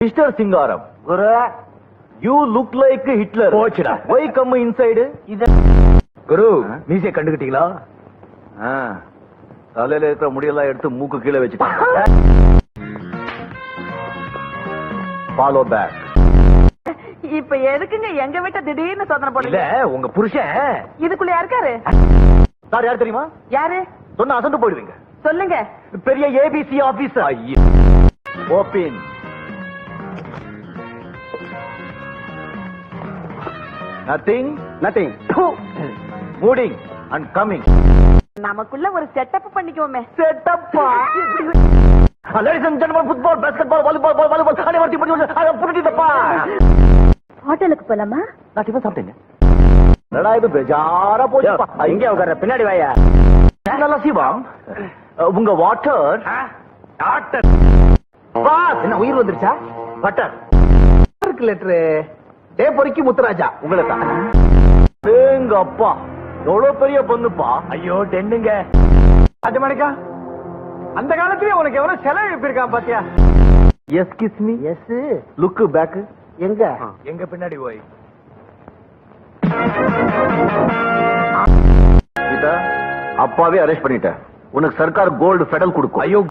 Mister Singaram, you look like Hitler. போச்சுடா. Why come inside? குரு மீசைய கண்டுகிட்டீங்களா? தலையில இருக்கிற முடியெல்லாம் எடுத்து மூக்கு கீழே வச்சுட்டாங்க. Follow back. இப்ப எதுக்குங்க எங்க வீட்டை திடீர்னு சோதனை இல்ல போடுங்க? உங்க புருஷன் இதுக்குள்ள யாருக்காரு? சார் யார் தெரியுமா? யாரு சொன்ன அசந்து போயிடுவீங்க. சொல்லுங்க. பெரிய ABC officer. Often. Nothing. Moving and coming. நமக்குள்ள ஒரு setup பண்ணிக்குவோமே. Setup. Ladies and gentlemen, football, basketball, volleyball, everything. I have put it in the park. ஹோட்டலுக்கு போலாமா? நான் டிஃபன் சாப்பிட்டேங்க. என்னடா இது பெஜாரா போச்சுப்பா. இங்க உட்கார பின்னாடி வாயா. நல்லா சிவம். உங்க வாட்டர். டாக்டர். பாஸ் என்ன உயிர் வந்துருச்சா? பட்டர். லெட்டர். டே பொறுக்கி முத்துராஜா. உங்களை தான். எங்க அப்பா எவ்வளவு பெரிய பொண்ணுப்பா. ஐயோ டென்னுங்க. ராஜமாணிக்கா அந்த காலத்திலே உனக்கு எவ்வளவு செலவு எழுப்பியிருக்கான் பாத்தியா? Yes kiss me. Yes. Look back. எங்க? எங்க பின்னாடி போய். அப்பாவே அரெஸ்ட் பண்ணிட்டேன். உனக்கு சர்க்கார் கோல்டு ஃபெடல் கொடுக்கும். ஐயோ